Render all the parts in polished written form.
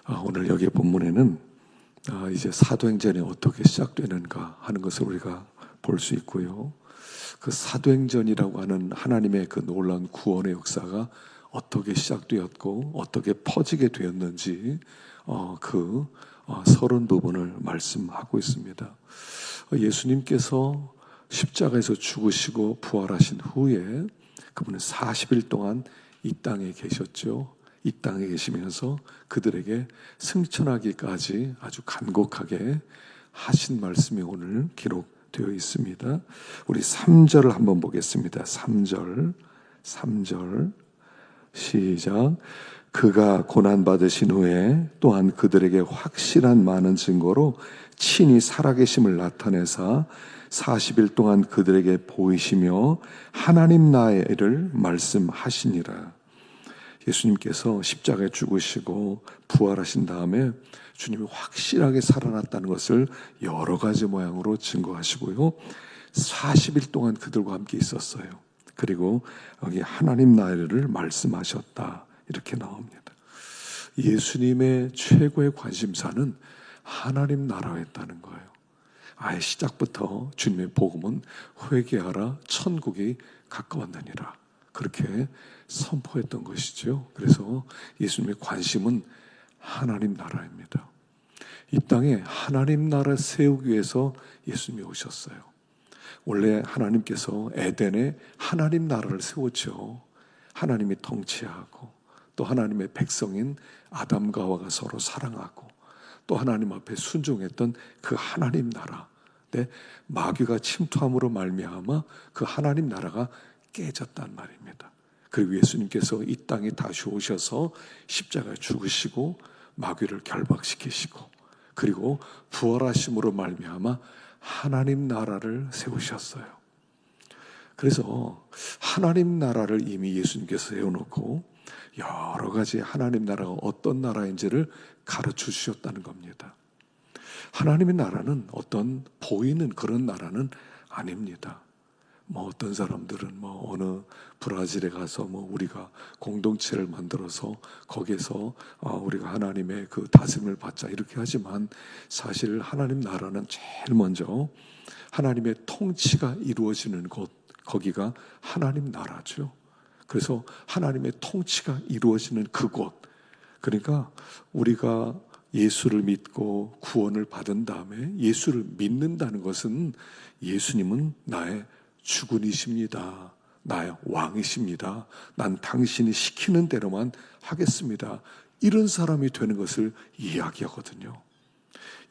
오늘 여기 본문에는 이제 사도행전이 어떻게 시작되는가 하는 것을 우리가 볼 수 있고요. 그 사도행전이라고 하는 하나님의 그 놀라운 구원의 역사가 어떻게 시작되었고 어떻게 퍼지게 되었는지 서론 부분을 말씀하고 있습니다. 예수님께서 십자가에서 죽으시고 부활하신 후에 그분은 40일 동안 이 땅에 계셨죠. 이 땅에 계시면서 그들에게 승천하기까지 아주 간곡하게 하신 말씀이 오늘 기록되어 있습니다. 우리 3절을 한번 보겠습니다. 3절 시작. 그가 고난받으신 후에 또한 그들에게 확실한 많은 증거로 친히 살아계심을 나타내사 40일 동안 그들에게 보이시며 하나님 나라를 말씀하시니라. 예수님께서 십자가에 죽으시고 부활하신 다음에 주님이 확실하게 살아났다는 것을 여러 가지 모양으로 증거하시고요. 40일 동안 그들과 함께 있었어요. 그리고 여기 하나님 나라를 말씀하셨다. 이렇게 나옵니다. 예수님의 최고의 관심사는 하나님 나라였다는 거예요. 아예 시작부터 주님의 복음은 회개하라, 천국이 가까웠느니라. 그렇게 선포했던 것이죠. 그래서 예수님의 관심은 하나님 나라입니다. 이 땅에 하나님 나라 세우기 위해서 예수님이 오셨어요. 원래 하나님께서 에덴에 하나님 나라를 세웠죠. 하나님이 통치하고 또 하나님의 백성인 아담과 하와가 서로 사랑하고 또 하나님 앞에 순종했던 그 하나님 나라. 근데 마귀가 침투함으로 말미암아 그 하나님 나라가 깨졌단 말입니다. 그리고 예수님께서 이 땅에 다시 오셔서 십자가에 죽으시고 마귀를 결박시키시고 그리고 부활하심으로 말미암아 하나님 나라를 세우셨어요. 그래서 하나님 나라를 이미 예수님께서 세워놓고 여러 가지 하나님 나라가 어떤 나라인지를 가르쳐 주셨다는 겁니다. 하나님의 나라는 어떤 보이는 그런 나라는 아닙니다. 어떤 사람들은 어느 브라질에 가서 우리가 공동체를 만들어서 거기에서 우리가 하나님의 그 다스림을 받자 이렇게 하지만 사실 하나님 나라는 제일 먼저 하나님의 통치가 이루어지는 곳, 거기가 하나님 나라죠. 그래서 하나님의 통치가 이루어지는 그곳, 그러니까 우리가 예수를 믿고 구원을 받은 다음에 예수를 믿는다는 것은 예수님은 나의 주군이십니다. 나의 왕이십니다. 난 당신이 시키는 대로만 하겠습니다. 이런 사람이 되는 것을 이야기하거든요.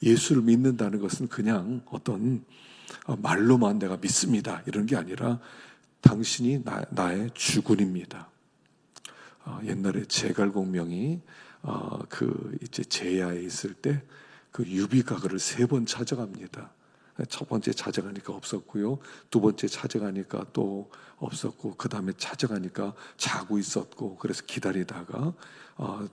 예수를 믿는다는 것은 그냥 어떤 말로만 내가 믿습니다. 이런 게 아니라 당신이 나의 주군입니다. 옛날에 제갈공명이 이제 제야에 있을 때 그 유비가그를 3번 찾아갑니다. 첫 번째 찾아가니까 없었고요. 두 번째 찾아가니까 또 없었고, 그 다음에 찾아가니까 자고 있었고, 그래서 기다리다가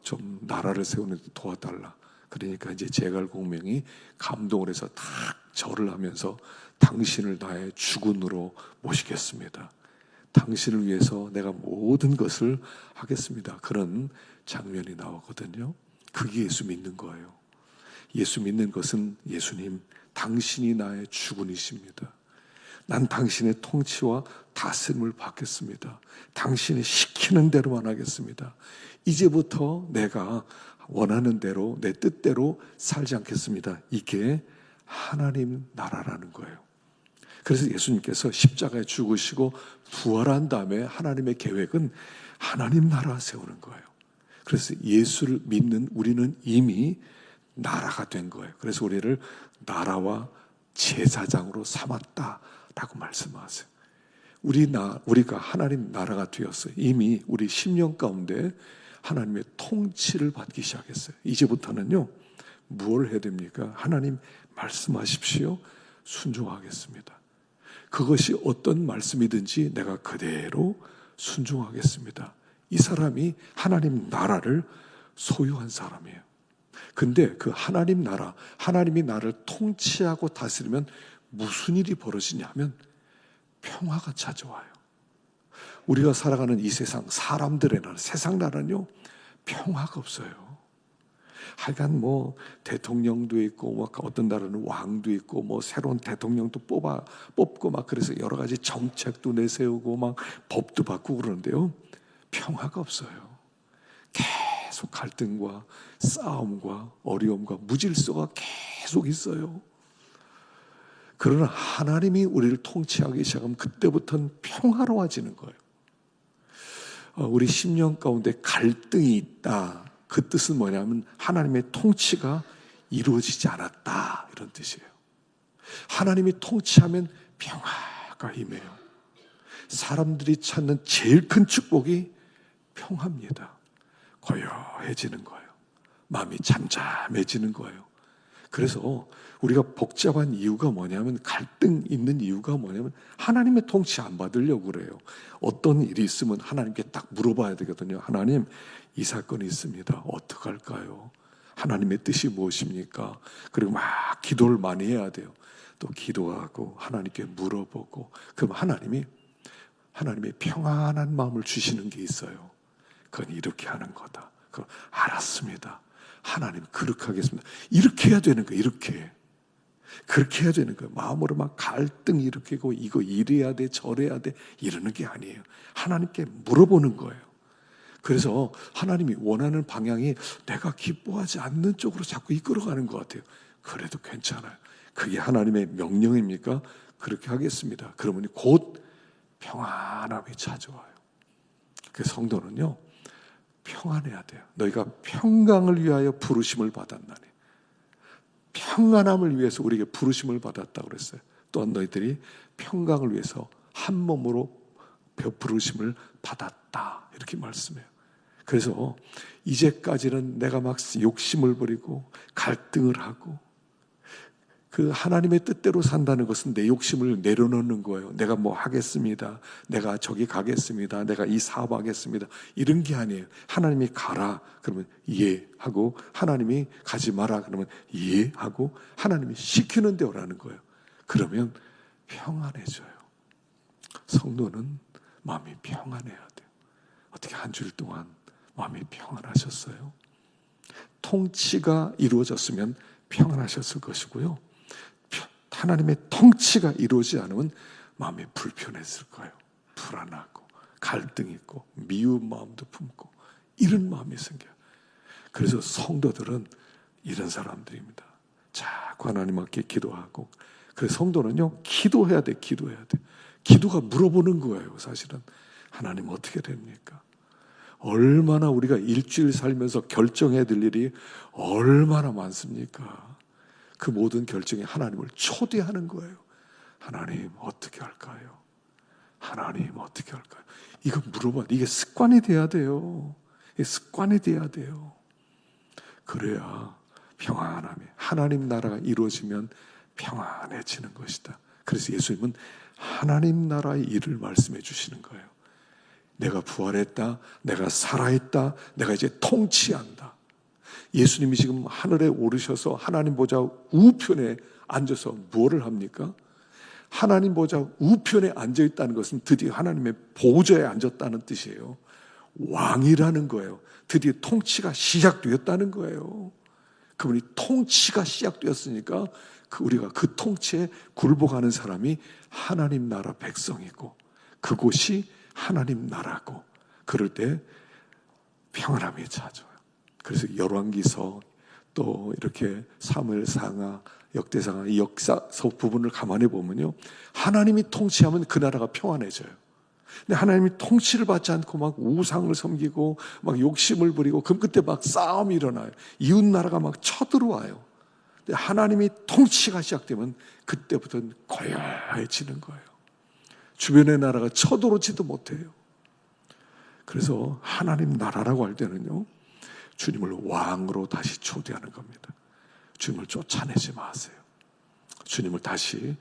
좀 나라를 세우는 데 도와달라. 그러니까 이제 제갈공명이 감동을 해서 탁 절을 하면서 당신을 나의 주군으로 모시겠습니다. 당신을 위해서 내가 모든 것을 하겠습니다. 그런 장면이 나오거든요. 그게 예수 믿는 거예요. 예수 믿는 것은 예수님, 당신이 나의 주군이십니다. 난 당신의 통치와 다스림을 받겠습니다. 당신이 시키는 대로만 하겠습니다. 이제부터 내가 원하는 대로 내 뜻대로 살지 않겠습니다. 이게 하나님 나라라는 거예요. 그래서 예수님께서 십자가에 죽으시고 부활한 다음에 하나님의 계획은 하나님 나라 세우는 거예요. 그래서 예수를 믿는 우리는 이미 나라가 된 거예요. 그래서 우리를 나라와 제사장으로 삼았다라고 말씀하세요. 우리가 하나님 나라가 되었어요. 이미 우리 심령 가운데 하나님의 통치를 받기 시작했어요. 이제부터는요, 무엇을 해야 됩니까? 하나님 말씀하십시오. 순종하겠습니다. 그것이 어떤 말씀이든지 내가 그대로 순종하겠습니다. 이 사람이 하나님 나라를 소유한 사람이에요. 근데 그 하나님 나라, 하나님이 나를 통치하고 다스리면 무슨 일이 벌어지냐면 평화가 찾아와요. 우리가 살아가는 이 세상, 사람들의 나라, 세상 나라는요, 평화가 없어요. 하여간 뭐 대통령도 있고 뭐 어떤 나라는 왕도 있고 뭐 새로운 대통령도 뽑고 막 그래서 여러 가지 정책도 내세우고 막 법도 바꾸고 그러는데요. 평화가 없어요. 계속 갈등과 싸움과 어려움과 무질서가 계속 있어요. 그러나 하나님이 우리를 통치하기 시작하면 그때부터는 평화로워지는 거예요. 우리 심령 가운데 갈등이 있다. 그 뜻은 뭐냐면 하나님의 통치가 이루어지지 않았다. 이런 뜻이에요. 하나님이 통치하면 평화가 임해요. 사람들이 찾는 제일 큰 축복이 평화입니다. 고요해지는 거예요. 마음이 잠잠해지는 거예요. 그래서 우리가 복잡한 이유가 뭐냐면 갈등 있는 이유가 뭐냐면 하나님의 통치 안 받으려고 그래요. 어떤 일이 있으면 하나님께 딱 물어봐야 되거든요. 하나님, 이 사건이 있습니다. 어떡할까요? 하나님의 뜻이 무엇입니까? 그리고 막 기도를 많이 해야 돼요. 또 기도하고 하나님께 물어보고 그럼 하나님의 평안한 마음을 주시는 게 있어요. 그건 이렇게 하는 거다. 그럼 알았습니다. 하나님 그렇게 하겠습니다. 이렇게 해야 되는 거예요. 이렇게. 그렇게 해야 되는 거예요. 마음으로 막 갈등 일으키고 이거 이래야 돼 저래야 돼 이러는 게 아니에요. 하나님께 물어보는 거예요. 그래서 하나님이 원하는 방향이 내가 기뻐하지 않는 쪽으로 자꾸 이끌어가는 것 같아요. 그래도 괜찮아요. 그게 하나님의 명령입니까? 그렇게 하겠습니다. 그러면 곧 평안함이 찾아와요. 그 성도는요 평안해야 돼요. 너희가 평강을 위하여 부르심을 받았나니. 평안함을 위해서 우리에게 부르심을 받았다고 그랬어요. 또한 너희들이 평강을 위해서 한 몸으로 부르심을 받았다. 이렇게 말씀해요. 그래서 이제까지는 내가 막 욕심을 부리고 갈등을 하고 그 하나님의 뜻대로 산다는 것은 내 욕심을 내려놓는 거예요. 내가 뭐 하겠습니다. 내가 저기 가겠습니다. 내가 이 사업하겠습니다. 이런 게 아니에요. 하나님이 가라 그러면 예 하고 하나님이 가지 마라 그러면 예 하고 하나님이 시키는 대로 하는 거예요. 그러면 평안해져요. 성도는 마음이 평안해야 돼요. 어떻게 한 주일 동안 마음이 평안하셨어요? 통치가 이루어졌으면 평안하셨을 것이고요. 하나님의 통치가 이루어지지 않으면 마음이 불편했을 거예요. 불안하고 갈등이 있고 미운 마음도 품고 이런 마음이 생겨요. 그래서 성도들은 이런 사람들입니다. 자꾸 하나님 앞에 기도하고 그래서 성도는요 기도해야 돼. 기도가 물어보는 거예요. 사실은 하나님 어떻게 됩니까? 얼마나 우리가 일주일 살면서 결정해야 될 일이 얼마나 많습니까? 그 모든 결정에 하나님을 초대하는 거예요. 하나님 어떻게 할까요? 하나님 어떻게 할까요? 이거 물어봐. 이게 습관이 돼야 돼요. 이게 습관이 돼야 돼요. 그래야 평안함이 하나님 나라가 이루어지면 평안해지는 것이다. 그래서 예수님은 하나님 나라의 일을 말씀해 주시는 거예요. 내가 부활했다. 내가 살아있다. 내가 이제 통치한다. 예수님이 지금 하늘에 오르셔서 하나님 보좌 우편에 앉아서 무엇을 합니까? 하나님 보좌 우편에 앉아있다는 것은 드디어 하나님의 보좌에 앉았다는 뜻이에요. 왕이라는 거예요. 드디어 통치가 시작되었다는 거예요. 그분이 통치가 시작되었으니까 우리가 그 통치에 굴복하는 사람이 하나님 나라 백성이고 그곳이 하나님 나라고 그럴 때 평안함이 찾아와요. 그래서 열왕기서 또 이렇게 사무엘상하 역대상하 이 역사서 부분을 감안해 보면요 하나님이 통치하면 그 나라가 평안해져요. 근데 하나님이 통치를 받지 않고 막 우상을 섬기고 막 욕심을 부리고 그럼 그때 막 싸움이 일어나요. 이웃 나라가 막 쳐들어와요. 근데 하나님이 통치가 시작되면 그때부터는 고요해지는 거예요. 주변의 나라가 쳐들어오지도 못해요. 그래서 하나님 나라라고 할 때는요 주님을 왕으로 다시 초대하는 겁니다. 주님을 쫓아내지 마세요. 주님을 다시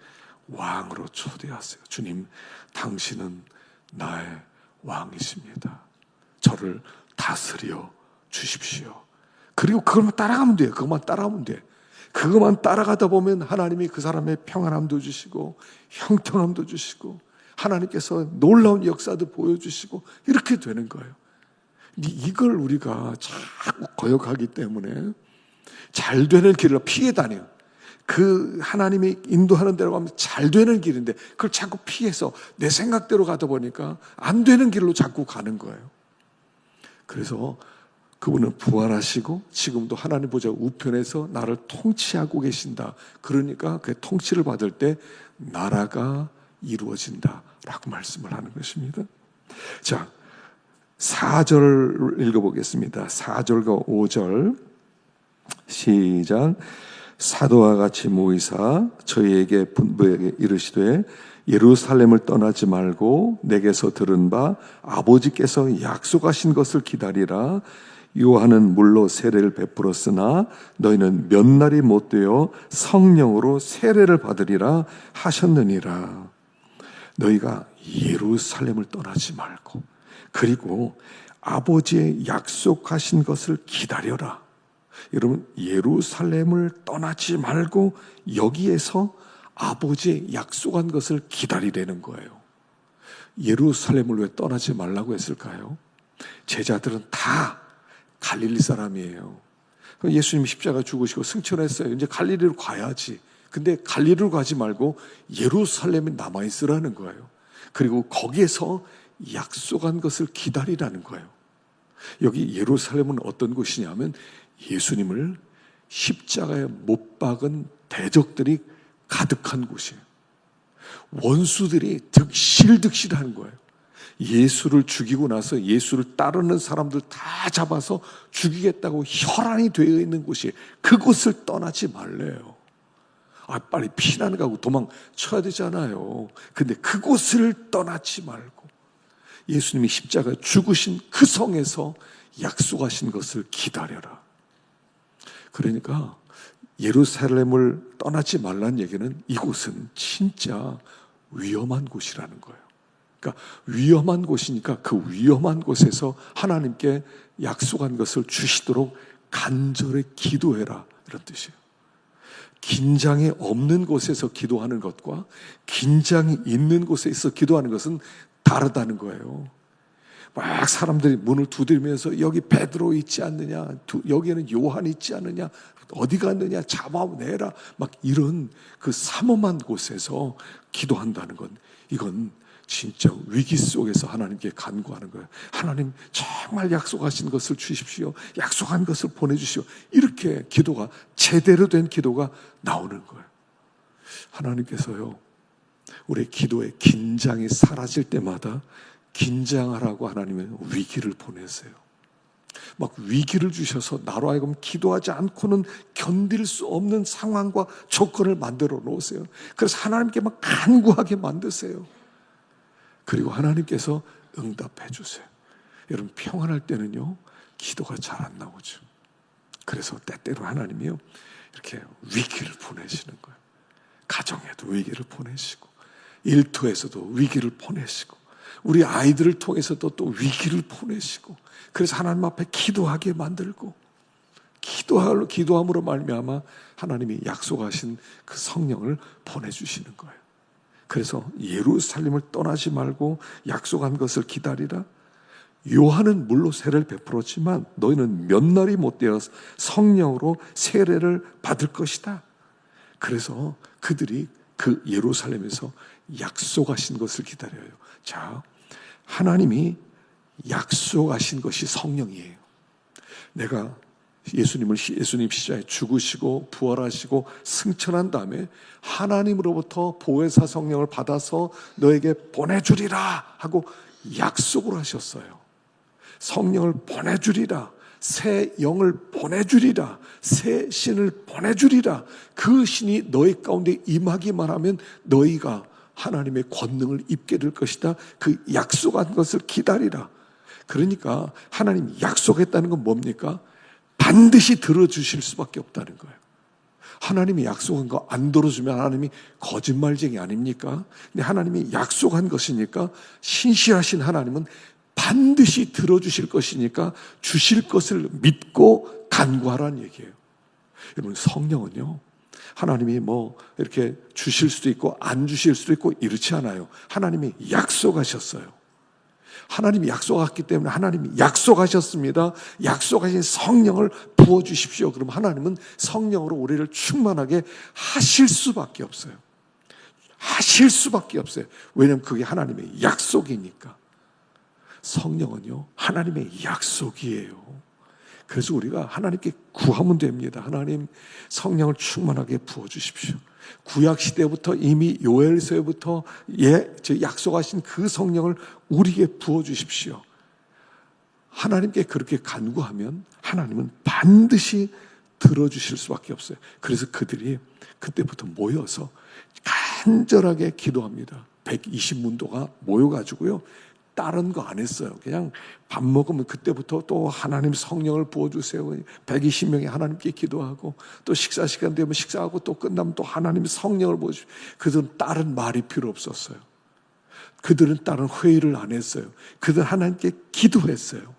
왕으로 초대하세요. 주님, 당신은 나의 왕이십니다. 저를 다스려 주십시오. 그리고 그것만 따라가면 돼요. 그것만 따라가면 돼. 그것만 따라가다 보면 하나님이 그 사람의 평안함도 주시고 형통함도 주시고 하나님께서 놀라운 역사도 보여주시고 이렇게 되는 거예요. 이걸 우리가 자꾸 거역하기 때문에 잘 되는 길을 피해 다녀요. 그 하나님이 인도하는 대로 가면 잘 되는 길인데 그걸 자꾸 피해서 내 생각대로 가다 보니까 안 되는 길로 자꾸 가는 거예요. 그래서 그분은 부활하시고 지금도 하나님 보좌 우편에서 나를 통치하고 계신다. 그러니까 그 통치를 받을 때 나라가 이루어진다라고 말씀을 하는 것입니다. 자, 4절 읽어보겠습니다. 4절과 5절 시작. 사도와 같이 모이사 저희에게 분부에게 이르시되 예루살렘을 떠나지 말고 내게서 들은 바 아버지께서 약속하신 것을 기다리라. 요한은 물로 세례를 베풀었으나 너희는 몇 날이 못 되어 성령으로 세례를 받으리라 하셨느니라. 너희가 예루살렘을 떠나지 말고 그리고 아버지의 약속하신 것을 기다려라. 여러분, 예루살렘을 떠나지 말고 여기에서 아버지의 약속한 것을 기다리라는 거예요. 예루살렘을 왜 떠나지 말라고 했을까요? 제자들은 다 갈릴리 사람이에요. 예수님이 십자가 죽으시고 승천했어요. 이제 갈릴리로 가야지. 근데 갈릴리로 가지 말고 예루살렘에 남아있으라는 거예요. 그리고 거기에서 약속한 것을 기다리라는 거예요. 여기 예루살렘은 어떤 곳이냐면 예수님을 십자가에 못 박은 대적들이 가득한 곳이에요. 원수들이 득실득실하는 거예요. 예수를 죽이고 나서 예수를 따르는 사람들 다 잡아서 죽이겠다고 혈안이 되어 있는 곳이 그곳을 떠나지 말래요. 빨리 피난 가고 도망쳐야 되잖아요. 근데 그곳을 떠나지 말고 예수님이 십자가에 죽으신 그 성에서 약속하신 것을 기다려라. 그러니까 예루살렘을 떠나지 말라는 얘기는 이곳은 진짜 위험한 곳이라는 거예요. 그러니까 위험한 곳이니까 그 위험한 곳에서 하나님께 약속한 것을 주시도록 간절히 기도해라, 이런 뜻이에요. 긴장이 없는 곳에서 기도하는 것과 긴장이 있는 곳에서 기도하는 것은 다르다는 거예요. 막 사람들이 문을 두드리면서 여기 베드로 있지 않느냐, 여기에는 요한 있지 않느냐, 어디 갔느냐, 잡아내라, 막 이런 그 삼엄한 곳에서 기도한다는 건, 이건 진짜 위기 속에서 하나님께 간구하는 거예요. 하나님 정말 약속하신 것을 주십시오. 약속한 것을 보내주시오. 이렇게 기도가, 제대로 된 기도가 나오는 거예요. 하나님께서요, 우리의 기도에 긴장이 사라질 때마다 긴장하라고 하나님은 위기를 보내세요. 막 위기를 주셔서 나로 하여금 기도하지 않고는 견딜 수 없는 상황과 조건을 만들어 놓으세요. 그래서 하나님께 막 간구하게 만드세요. 그리고 하나님께서 응답해 주세요. 여러분, 평안할 때는요, 기도가 잘 안 나오죠. 그래서 때때로 하나님이요, 이렇게 위기를 보내시는 거예요. 가정에도 위기를 보내시고, 일터에서도 위기를 보내시고, 우리 아이들을 통해서도 또 위기를 보내시고, 그래서 하나님 앞에 기도하게 만들고, 기도함으로 말미암아 하나님이 약속하신 그 성령을 보내주시는 거예요. 그래서 예루살렘을 떠나지 말고 약속한 것을 기다리라. 요한은 물로 세례를 베풀었지만 너희는 몇 날이 못 되어 성령으로 세례를 받을 것이다. 그래서 그들이 그 예루살렘에서 약속하신 것을 기다려요. 자, 하나님이 약속하신 것이 성령이에요. 내가 예수님 십자가에 죽으시고 부활하시고 승천한 다음에 하나님으로부터 보혜사 성령을 받아서 너에게 보내주리라 하고 약속을 하셨어요. 성령을 보내주리라, 새 영을 보내주리라, 새 신을 보내주리라. 그 신이 너희 가운데 임하기만 하면 너희가 하나님의 권능을 입게 될 것이다. 그 약속한 것을 기다리라. 그러니까 하나님 약속했다는 건 뭡니까? 반드시 들어주실 수밖에 없다는 거예요. 하나님이 약속한 거 안 들어주면 하나님이 거짓말쟁이 아닙니까? 근데 하나님이 약속한 것이니까, 신실하신 하나님은 반드시 들어주실 것이니까 주실 것을 믿고 간구하라는 얘기예요. 여러분, 성령은요, 하나님이 뭐 이렇게 주실 수도 있고 안 주실 수도 있고 이렇지 않아요. 하나님이 약속하셨어요. 하나님이 약속했기 때문에 하나님이 약속하셨습니다. 약속하신 성령을 부어주십시오. 그럼 하나님은 성령으로 우리를 충만하게 하실 수밖에 없어요. 하실 수밖에 없어요. 왜냐하면 그게 하나님의 약속이니까. 성령은요, 하나님의 약속이에요. 그래서 우리가 하나님께 구하면 됩니다. 하나님, 성령을 충만하게 부어주십시오. 구약시대부터 이미 요엘서부터 약속하신 그 성령을 우리에게 부어주십시오. 하나님께 그렇게 간구하면 하나님은 반드시 들어주실 수밖에 없어요. 그래서 그들이 그때부터 모여서 간절하게 기도합니다. 120문도가 모여가지고요, 다른 거 안 했어요. 그냥 밥 먹으면 그때부터 또 하나님 성령을 부어주세요. 120명이 하나님께 기도하고, 또 식사 시간 되면 식사하고, 또 끝나면 또 하나님 성령을 부어주시고. 그들은 다른 말이 필요 없었어요. 그들은 다른 회의를 안 했어요. 그들은 하나님께 기도했어요.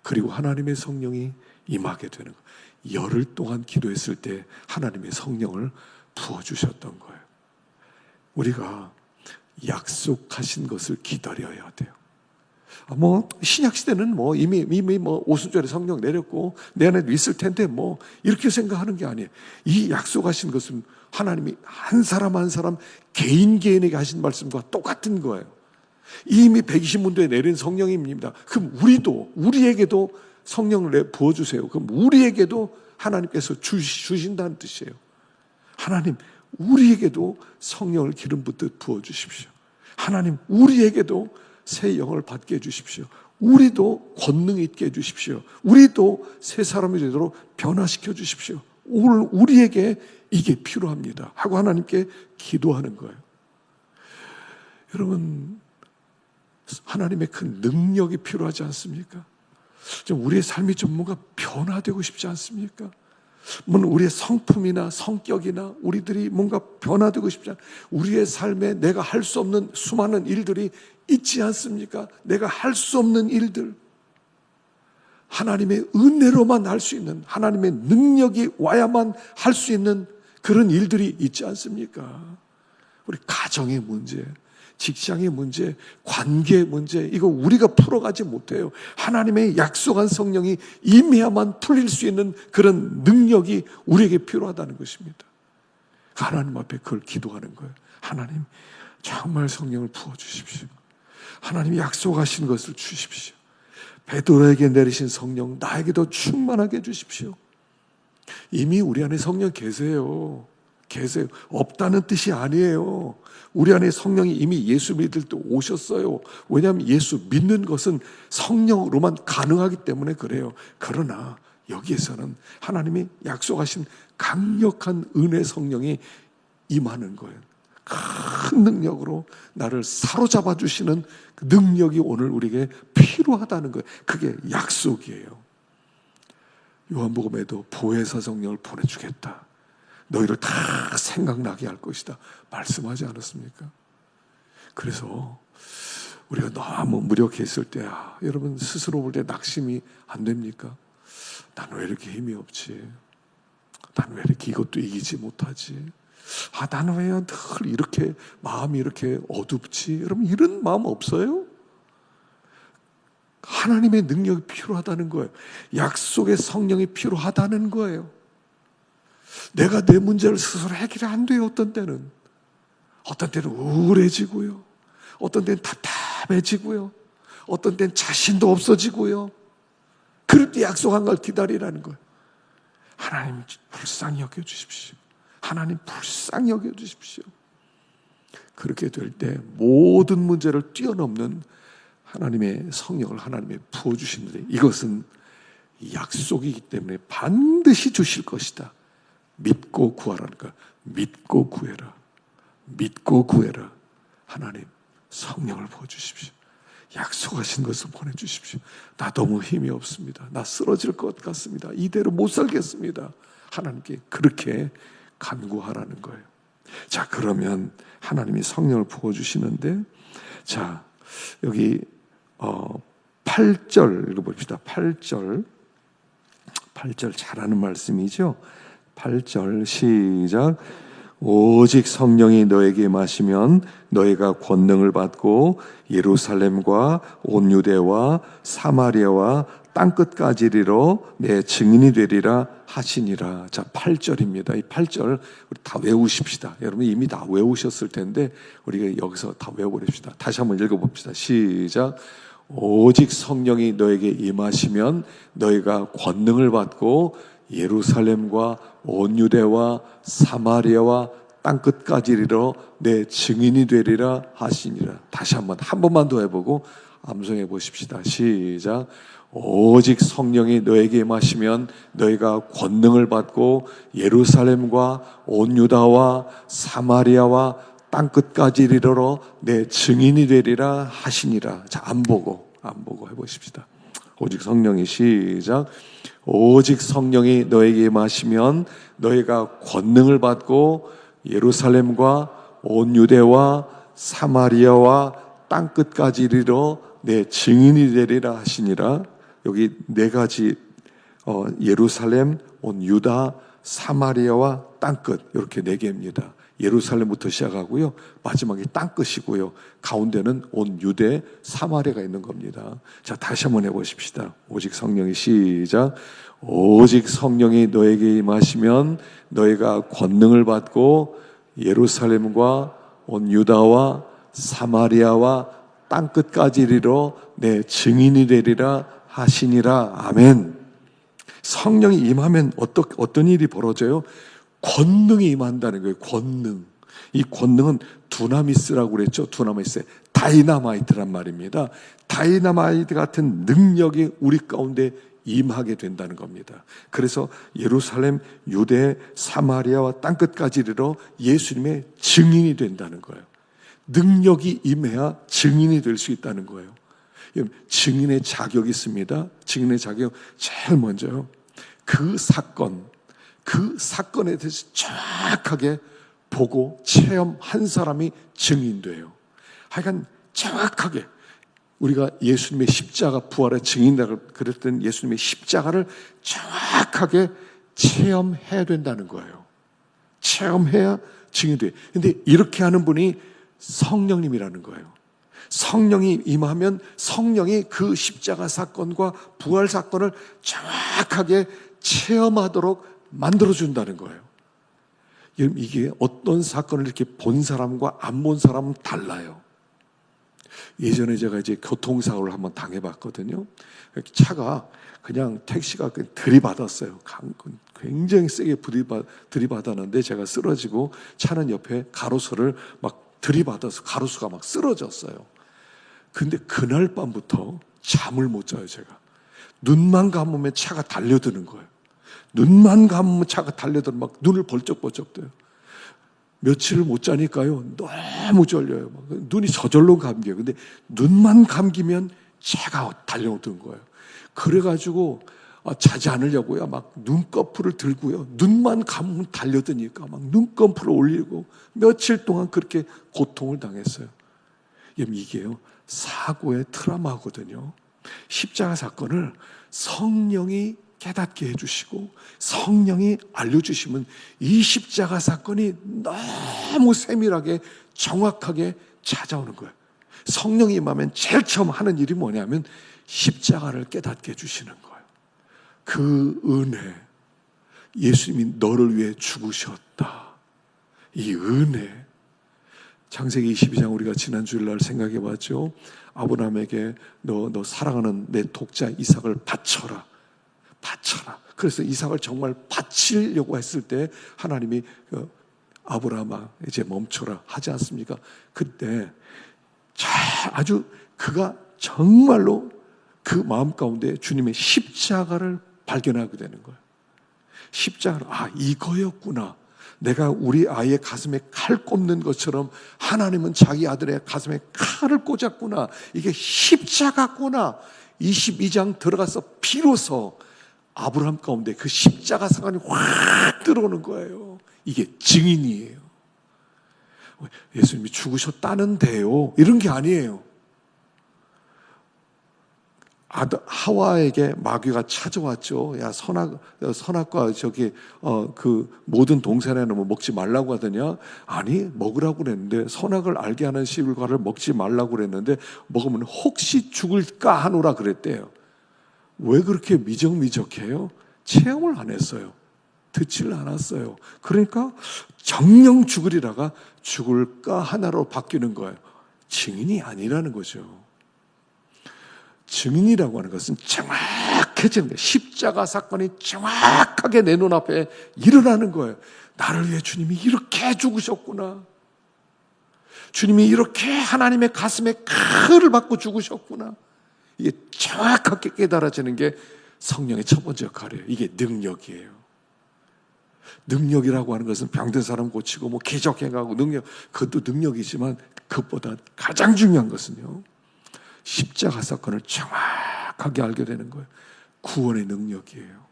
그리고 하나님의 성령이 임하게 되는 거예요. 열흘 동안 기도했을 때 하나님의 성령을 부어주셨던 거예요. 우리가 약속하신 것을 기다려야 돼요. 신약 시대는 이미 오순절에 성령 내렸고 내 안에도 있을 텐데 이렇게 생각하는 게 아니에요. 이 약속하신 것은 하나님이 한 사람 한 사람 개인에게 하신 말씀과 똑같은 거예요. 이미 120문도에 내린 성령입니다. 그럼 우리에게도 성령을 부어주세요. 그럼 우리에게도 하나님께서 주신다는 뜻이에요. 하나님, 우리에게도 성령을 기름 붓듯 부어주십시오. 하나님, 우리에게도 새 영을 받게 해주십시오. 우리도 권능 있게 해주십시오. 우리도 새 사람이 되도록 변화시켜 주십시오. 오늘 우리에게 이게 필요합니다 하고 하나님께 기도하는 거예요. 여러분, 하나님의 큰 능력이 필요하지 않습니까? 좀 우리의 삶이 좀 뭔가 변화되고 싶지 않습니까? 우리의 성품이나 성격이나 우리들이 뭔가 변화되고 싶지 않아요. 우리의 삶에 내가 할 수 없는 수많은 일들이 있지 않습니까? 내가 할 수 없는 일들, 하나님의 은혜로만 할 수 있는, 하나님의 능력이 와야만 할 수 있는 그런 일들이 있지 않습니까? 우리 가정의 문제, 직장의 문제, 관계의 문제, 이거 우리가 풀어가지 못해요. 하나님의 약속한 성령이 임해야만 풀릴 수 있는 그런 능력이 우리에게 필요하다는 것입니다. 하나님 앞에 그걸 기도하는 거예요. 하나님, 정말 성령을 부어주십시오. 하나님이 약속하신 것을 주십시오. 베드로에게 내리신 성령 나에게도 충만하게 해주십시오. 이미 우리 안에 성령 계세요. 없다는 뜻이 아니에요. 우리 안에 성령이 이미 예수 믿을 때 오셨어요. 왜냐하면 예수 믿는 것은 성령으로만 가능하기 때문에 그래요. 그러나 여기에서는 하나님이 약속하신 강력한 은혜 성령이 임하는 거예요. 큰 능력으로 나를 사로잡아 주시는 그 능력이 오늘 우리에게 필요하다는 거예요. 그게 약속이에요. 요한복음에도 보혜사 성령을 보내주겠다, 너희를 다 생각나게 할 것이다 말씀하지 않았습니까? 그래서 우리가 너무 무력했을 때 여러분 스스로 볼 때 낙심이 안 됩니까? 나는 왜 이렇게 힘이 없지? 나는 왜 이렇게 이것도 이기지 못하지? 나는 왜 늘 이렇게 마음이 이렇게 어둡지? 여러분 이런 마음 없어요? 하나님의 능력이 필요하다는 거예요. 약속의 성령이 필요하다는 거예요. 내가 내 문제를 스스로 해결이 안 돼요. 어떤 때는 우울해지고요, 어떤 때는 답답해지고요, 어떤 때는 자신도 없어지고요. 그럴 때 약속한 걸 기다리라는 거예요. 하나님 불쌍히 여겨주십시오. 하나님 불쌍히 여겨주십시오. 그렇게 될 때 모든 문제를 뛰어넘는 하나님의 성령을 하나님이 부어주시는데, 이것은 약속이기 때문에 반드시 주실 것이다. 믿고 구하라는 거야. 믿고 구해라. 믿고 구해라. 하나님 성령을 부어주십시오. 약속하신 것을 보내주십시오. 나 너무 힘이 없습니다. 나 쓰러질 것 같습니다. 이대로 못 살겠습니다. 하나님께 그렇게 간구하라는 거예요. 자, 그러면 하나님이 성령을 부어주시는데, 자, 여기 8절 읽어봅시다. 8절 잘하는 말씀이죠. 8절 시작. 오직 성령이 너에게 임하시면 너희가 권능을 받고 예루살렘과 온 유대와 사마리아와 땅끝까지 이르러 내 증인이 되리라 하시니라. 자, 8절입니다. 이 8절 우리 다 외우십시다. 여러분 이미 다 외우셨을 텐데 우리가 여기서 다 외워버립시다. 다시 한번 읽어봅시다. 시작. 오직 성령이 너에게 임하시면 너희가 권능을 받고 예루살렘과 온 유대와 사마리아와 땅끝까지 이르러 내 증인이 되리라 하시니라. 다시 한 번만 더 해보고 암송해 보십시다. 시작. 오직 성령이 너에게 임하시면 너희가 권능을 받고 예루살렘과 온 유다와 사마리아와 땅끝까지 이르러 내 증인이 되리라 하시니라. 자, 안 보고 해보십시다. 오직 성령이 시작. 오직 성령이 너에게 임하시면 너희가 권능을 받고 예루살렘과 온 유대와 사마리아와 땅끝까지 이르러 내 증인이 되리라 하시니라. 여기 네 가지 예루살렘, 온 유다, 사마리아와 땅끝 이렇게 네 개입니다. 예루살렘부터 시작하고요. 마지막이 땅끝이고요. 가운데는 온 유대, 사마리아가 있는 겁니다. 자, 다시 한번 해보십시다. 오직 성령이 시작. 오직 성령이 너에게 임하시면 너희가 권능을 받고 예루살렘과 온 유다와 사마리아와 땅끝까지 이르러 내 증인이 되리라 하시니라. 아멘. 성령이 임하면 어떤 일이 벌어져요? 권능이 임한다는 거예요. 권능. 이 권능은 두나미스라고 그랬죠. 두나미스. 다이나마이트란 말입니다. 다이나마이트 같은 능력이 우리 가운데 임하게 된다는 겁니다. 그래서 예루살렘, 유대, 사마리아와 땅끝까지 이르러 예수님의 증인이 된다는 거예요. 능력이 임해야 증인이 될 수 있다는 거예요. 증인의 자격이 있습니다. 증인의 자격 제일 먼저요. 그 사건에 대해서 정확하게 보고 체험한 사람이 증인돼요. 하여간 정확하게 우리가 예수님의 십자가 부활의 증인이라고 그랬던 예수님의 십자가를 정확하게 체험해야 된다는 거예요. 체험해야 증인돼요. 근데 이렇게 하는 분이 성령님이라는 거예요. 성령이 임하면 성령이 그 십자가 사건과 부활 사건을 정확하게 체험하도록 만들어준다는 거예요. 이게 어떤 사건을 이렇게 본 사람과 안 본 사람은 달라요. 예전에 제가 이제 교통사고를 한번 당해봤거든요. 차가 그냥 택시가 들이받았어요. 굉장히 세게 들이받았는데 제가 쓰러지고 차는 옆에 가로수를 막 들이받아서 가로수가 막 쓰러졌어요. 근데 그날 밤부터 잠을 못 자요, 제가. 눈만 감으면 차가 달려드는 거예요. 눈만 감으면 차가 달려들면 막 눈을 벌쩍벌쩍 떠요. 며칠을 못 자니까요. 너무 졸려요. 막 눈이 저절로 감겨요. 근데 눈만 감기면 차가 달려오던 거예요. 그래가지고 자지 않으려고요. 막 눈꺼풀을 들고요. 눈만 감으면 달려드니까 막 눈꺼풀을 올리고 며칠 동안 그렇게 고통을 당했어요. 이게요. 사고의 트라우마거든요. 십자가 사건을 성령이 깨닫게 해주시고 성령이 알려주시면 이 십자가 사건이 너무 세밀하게 정확하게 찾아오는 거예요. 성령이 임하면 제일 처음 하는 일이 뭐냐면 십자가를 깨닫게 해주시는 거예요. 그 은혜, 예수님이 너를 위해 죽으셨다. 이 은혜, 창세기 22장 우리가 지난 주일날 생각해 봤죠. 아브라함에게 너 사랑하는 내 독자 이삭을 바쳐라. 그래서 이삭을 정말 바치려고 했을 때 하나님이 아브라함아 이제 멈춰라 하지 않습니까? 그때 아주 그가 정말로 그 마음 가운데 주님의 십자가를 발견하게 되는 거예요. 십자가를 이거였구나. 내가 우리 아이의 가슴에 칼 꼽는 것처럼 하나님은 자기 아들의 가슴에 칼을 꽂았구나. 이게 십자가구나. 22장 들어가서 비로소 아브라함 가운데 그 십자가 사건이 확 들어오는 거예요. 이게 증인이에요. 예수님이 죽으셨다는데요. 이런 게 아니에요. 하와에게 마귀가 찾아왔죠. 야, 선악과 저기 그 모든 동산에는 뭐 먹지 말라고 하더냐? 아니, 먹으라고 그랬는데 선악을 알게 하는 씨앗과를 먹지 말라고 그랬는데 먹으면 혹시 죽을까 하노라 그랬대요. 왜 그렇게 미적미적해요? 체험을 안 했어요. 듣지를 않았어요. 그러니까 정령 죽으리라가 죽을까 하나로 바뀌는 거예요. 증인이 아니라는 거죠. 증인이라고 하는 것은 정확해지는 거예요. 십자가 사건이 정확하게 내 눈앞에 일어나는 거예요. 나를 위해 주님이 이렇게 죽으셨구나. 주님이 이렇게 하나님의 가슴에 칼을 받고 죽으셨구나. 이게 정확하게 깨달아지는 게 성령의 첫 번째 역할이에요. 이게 능력이에요. 능력이라고 하는 것은 병든 사람 고치고 뭐 기적행하고 능력, 그것도 능력이지만 그것보다 가장 중요한 것은요, 십자가 사건을 정확하게 알게 되는 거예요. 구원의 능력이에요.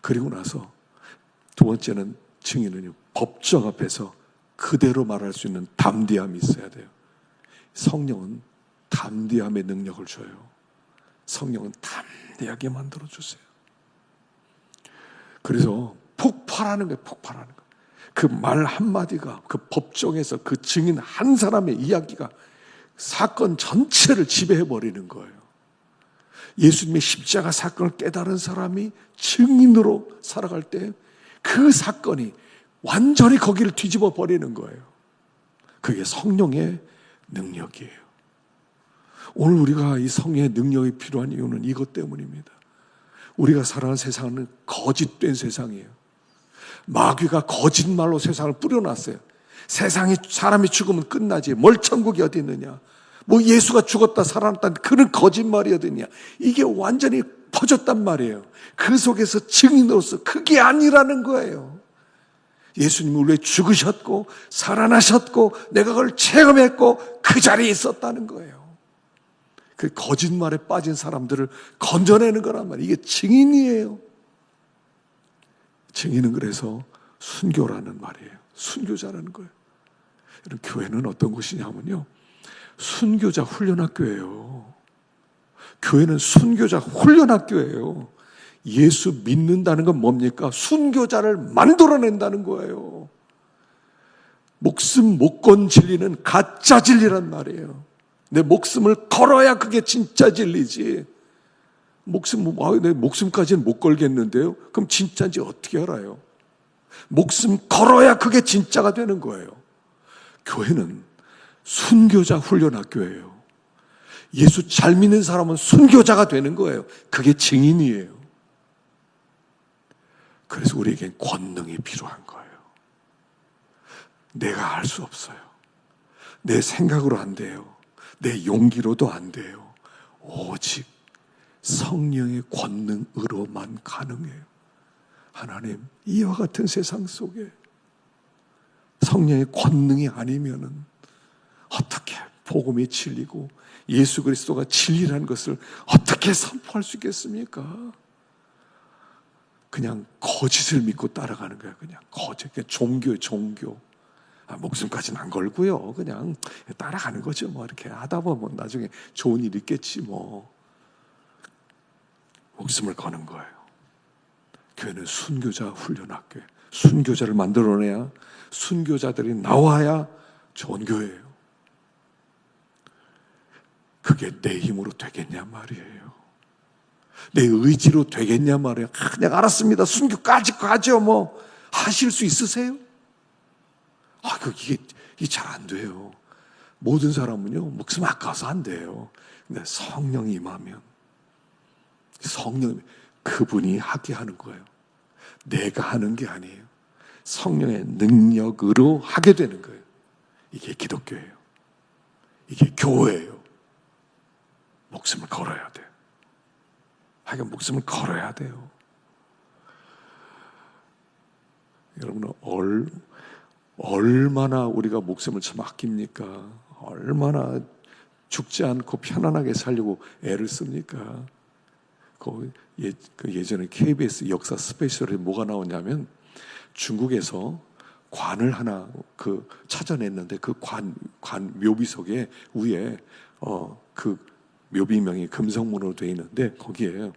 그리고 나서 두 번째는 증인은요, 법정 앞에서 그대로 말할 수 있는 담대함이 있어야 돼요. 성령은 담대함의 능력을 줘요. 성령은 담대하게 만들어주세요. 그래서 폭발하는 거예요. 폭발하는 거예요. 그 말 한마디가, 그 법정에서 그 증인 한 사람의 이야기가 사건 전체를 지배해버리는 거예요. 예수님의 십자가 사건을 깨달은 사람이 증인으로 살아갈 때 그 사건이 완전히 거기를 뒤집어 버리는 거예요. 그게 성령의 능력이에요. 오늘 우리가 이 성령의 능력이 필요한 이유는 이것 때문입니다. 우리가 살아가는 세상은 거짓된 세상이에요. 마귀가 거짓말로 세상을 뿌려놨어요. 세상에 사람이 죽으면 끝나지. 뭘 천국이 어디 있느냐. 뭐 예수가 죽었다 살아났다는 그런 거짓말이 어디 있냐. 이게 완전히 퍼졌단 말이에요. 그 속에서 증인으로서 그게 아니라는 거예요. 예수님이 우리 위해 죽으셨고 살아나셨고 내가 그걸 체험했고 그 자리에 있었다는 거예요. 그 거짓말에 빠진 사람들을 건져내는 거란 말이에요. 이게 증인이에요. 증인은 그래서 순교라는 말이에요. 순교자라는 거예요. 여러분, 교회는 어떤 곳이냐면요, 순교자 훈련학교예요. 교회는 순교자 훈련학교예요. 예수 믿는다는 건 뭡니까? 순교자를 만들어낸다는 거예요. 목숨 못 건 진리는 가짜 진리란 말이에요. 내 목숨을 걸어야 그게 진짜 진리지. 내 목숨까지는 못 걸겠는데요? 그럼 진짜인지 어떻게 알아요? 목숨 걸어야 그게 진짜가 되는 거예요. 교회는 순교자 훈련학교예요. 예수 잘 믿는 사람은 순교자가 되는 거예요. 그게 증인이에요. 그래서 우리에겐 권능이 필요한 거예요. 내가 할 수 없어요. 내 생각으로 안 돼요. 내 용기로도 안 돼요. 오직 성령의 권능으로만 가능해요. 하나님, 이와 같은 세상 속에 성령의 권능이 아니면은 어떻게 복음이 진리고 예수 그리스도가 진리라는 것을 어떻게 선포할 수 있겠습니까? 그냥 거짓을 믿고 따라가는 거예요. 그냥 거짓, 그냥 종교예요, 종교. 목숨까지는 안 걸고요. 그냥 따라가는 거죠. 뭐 이렇게 하다 보면 나중에 좋은 일 있겠지 뭐. 목숨을 거는 거예요. 교회는 순교자 훈련학교예요. 순교자를 만들어내야, 순교자들이 나와야 좋은 교회예요. 그게 내 힘으로 되겠냐 말이에요. 내 의지로 되겠냐 말이에요. 내가 알았습니다. 순교까지 가죠. 뭐 하실 수 있으세요? 이게 잘 안 돼요. 모든 사람은요, 목숨 아까워서 안 돼요. 근데 성령이 임하면, 성령, 그분이 하게 하는 거예요. 내가 하는 게 아니에요. 성령의 능력으로 하게 되는 거예요. 이게 기독교예요. 이게 교회예요. 목숨을 걸어야 돼요. 하여간 목숨을 걸어야 돼요. 여러분, 얼마나 우리가 목숨을 참 아낍니까? 얼마나 죽지 않고 편안하게 살려고 애를 씁니까? 예전에 KBS 역사 스페셜에 뭐가 나오냐면, 중국에서 관을 하나 찾아냈는데 그 관 묘비 속에 위에 묘비명이 금성문으로 되어 있는데 거기에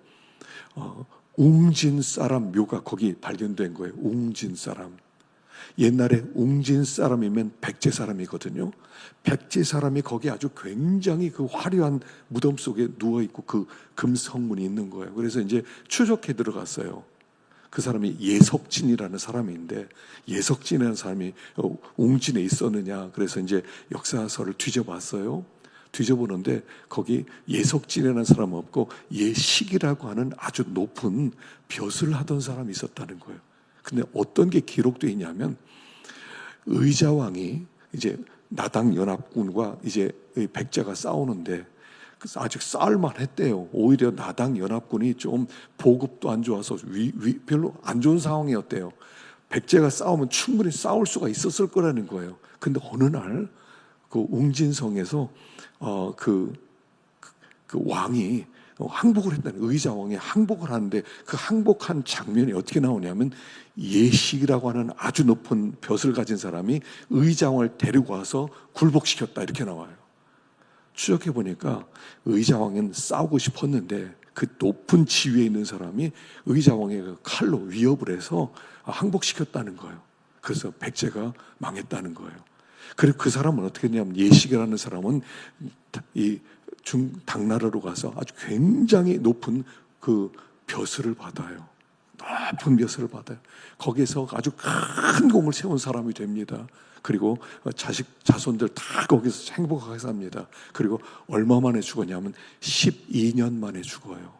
웅진 사람 묘가 거기 발견된 거예요. 웅진 사람. 옛날에 웅진 사람이면 백제 사람이거든요. 백제 사람이 거기 아주 굉장히 그 화려한 무덤 속에 누워있고 그 금성문이 있는 거예요. 그래서 이제 추적해 들어갔어요. 그 사람이 예석진이라는 사람인데, 예석진이라는 사람이 웅진에 있었느냐. 그래서 이제 역사서를 뒤져봤어요. 뒤져보는데 거기 예석진이라는 사람 없고 예식이라고 하는 아주 높은 벼슬을 하던 사람이 있었다는 거예요. 근데 어떤 게 기록되어 있냐면 의자왕이 이제 나당 연합군과 이제 백제가 싸우는데 아직 싸울만 했대요. 오히려 나당 연합군이 좀 보급도 안 좋아서 별로 안 좋은 상황이었대요. 백제가 싸우면 충분히 싸울 수가 있었을 거라는 거예요. 근데 어느 날 그 웅진성에서 그 왕이 항복을 했다는, 의자왕이 항복을 하는데 그 항복한 장면이 어떻게 나오냐면 예식이라고 하는 아주 높은 벼슬을 가진 사람이 의자왕을 데리고 와서 굴복시켰다 이렇게 나와요. 추적해 보니까 의자왕은 싸우고 싶었는데 그 높은 지위에 있는 사람이 의자왕의 그 칼로 위협을 해서 항복시켰다는 거예요. 그래서 백제가 망했다는 거예요. 그리고 그 사람은 어떻게 했냐면 예식이라는 사람은 이 당나라로 가서 아주 굉장히 높은 그 벼슬을 받아요. 높은 벼슬을 받아요. 거기에서 아주 큰 공을 세운 사람이 됩니다. 그리고 자손들 다 거기서 행복하게 삽니다. 그리고 얼마 만에 죽었냐면 12년 만에 죽어요.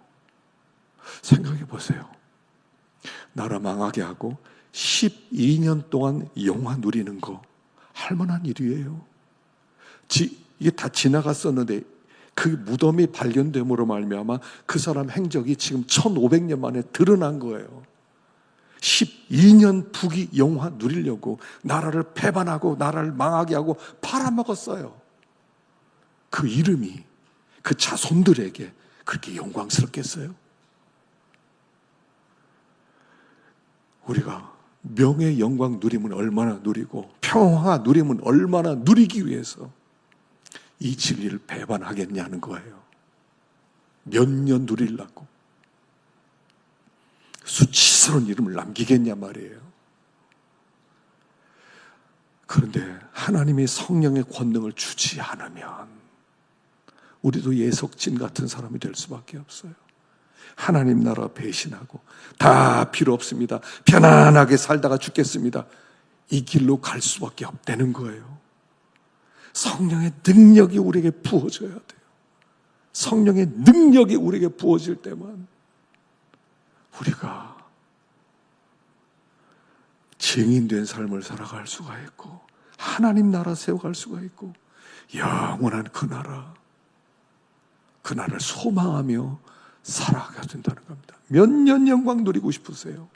생각해 보세요. 나라 망하게 하고 12년 동안 영화 누리는 거 할만한 일이에요. 이게 다 지나갔었는데 그 무덤이 발견됨으로 말미암아 그 사람 행적이 지금 1500년 만에 드러난 거예요. 12년 부귀 영화 누리려고 나라를 배반하고 나라를 망하게 하고 팔아먹었어요. 그 이름이 그 자손들에게 그렇게 영광스럽겠어요? 우리가 명예 영광 누리면 얼마나 누리고 평화 누리면 얼마나 누리기 위해서 이 진리를 배반하겠냐는 거예요. 몇 년 누리려고 수치스러운 이름을 남기겠냐 말이에요. 그런데 하나님이 성령의 권능을 주지 않으면 우리도 예석진 같은 사람이 될 수밖에 없어요. 하나님 나라 배신하고 다 필요 없습니다, 편안하게 살다가 죽겠습니다, 이 길로 갈 수밖에 없다는 거예요. 성령의 능력이 우리에게 부어져야 돼요. 성령의 능력이 우리에게 부어질 때만 우리가 증인된 삶을 살아갈 수가 있고 하나님 나라 세워갈 수가 있고 영원한 그 나라를 소망하며 살아가야 된다는 겁니다. 몇 년 영광 누리고 싶으세요?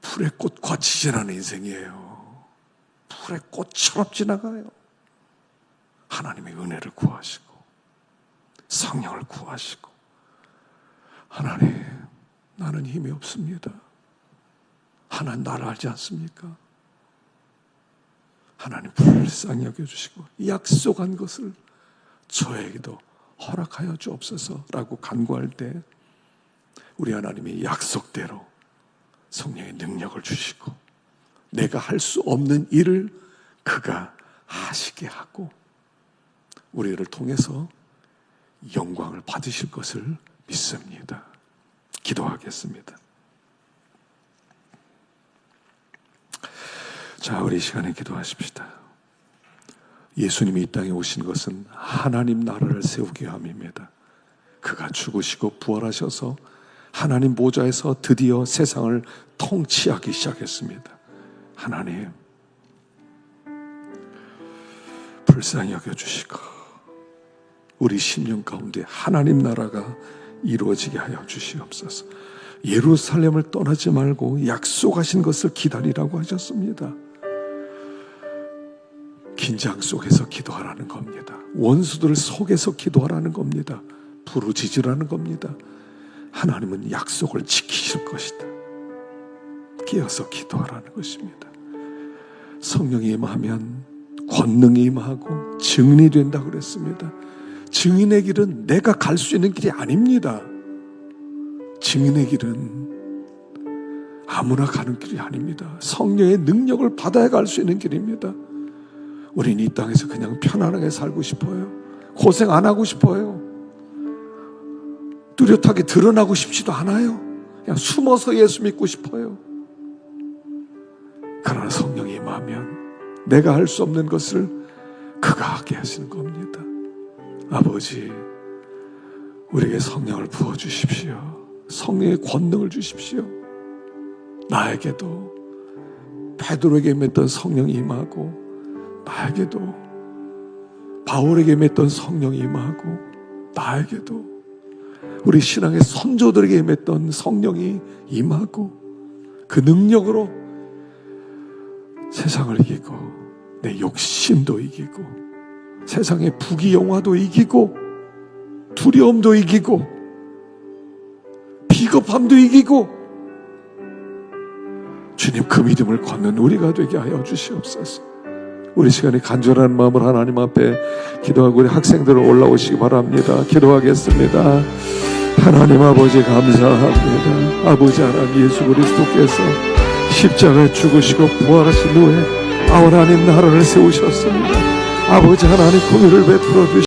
풀의 꽃과 지나는 인생이에요. 풀의 꽃처럼 지나가요. 하나님의 은혜를 구하시고 성령을 구하시고, 하나님 나는 힘이 없습니다. 하나님 나를 알지 않습니까? 하나님 불쌍히 여겨주시고 약속한 것을 저에게도 허락하여 주옵소서라고 간구할 때 우리 하나님이 약속대로 성령의 능력을 주시고 내가 할 수 없는 일을 그가 하시게 하고 우리를 통해서 영광을 받으실 것을 믿습니다. 기도하겠습니다. 자, 우리 이 시간에 기도하십시다. 예수님이 이 땅에 오신 것은 하나님 나라를 세우기 위함입니다. 그가 죽으시고 부활하셔서 하나님 보좌에서 드디어 세상을 통치하기 시작했습니다. 하나님 불쌍히 여겨주시고 우리 심령 가운데 하나님 나라가 이루어지게 하여 주시옵소서. 예루살렘을 떠나지 말고 약속하신 것을 기다리라고 하셨습니다. 긴장 속에서 기도하라는 겁니다. 원수들 속에서 기도하라는 겁니다. 부르짖으라는 겁니다. 하나님은 약속을 지키실 것이다. 깨어서 기도하라는 것입니다. 성령이 임하면 권능이 임하고 증리된다고 그랬습니다. 증인의 길은 내가 갈 수 있는 길이 아닙니다. 증인의 길은 아무나 가는 길이 아닙니다. 성령의 능력을 받아야 갈 수 있는 길입니다. 우린 이 땅에서 그냥 편안하게 살고 싶어요. 고생 안 하고 싶어요. 뚜렷하게 드러나고 싶지도 않아요. 그냥 숨어서 예수 믿고 싶어요. 그러나 성령이 임하면 내가 할 수 없는 것을 그가 하게 하시는 겁니다. 아버지, 우리에게 성령을 부어주십시오. 성령의 권능을 주십시오. 나에게도 베드로에게 임했던 성령이 임하고, 나에게도 바울에게 임했던 성령이 임하고, 나에게도 우리 신앙의 선조들에게 임했던 성령이 임하고, 그 능력으로 세상을 이기고 내 욕심도 이기고 세상의 부귀영화도 이기고 두려움도 이기고 비겁함도 이기고, 주님 그 믿음을 걷는 우리가 되게 하여 주시옵소서. 우리 시간에 간절한 마음으로 하나님 앞에 기도하고 우리 학생들을 올라오시기 바랍니다. 기도하겠습니다. 하나님 아버지 감사합니다. 아버지 하나님 예수 그리스도께서 십자가에 죽으시고 부활하신 후에 하나님 나라를 세우셨습니다. 아버지 하나님 공의를 베풀어 주시옵소서.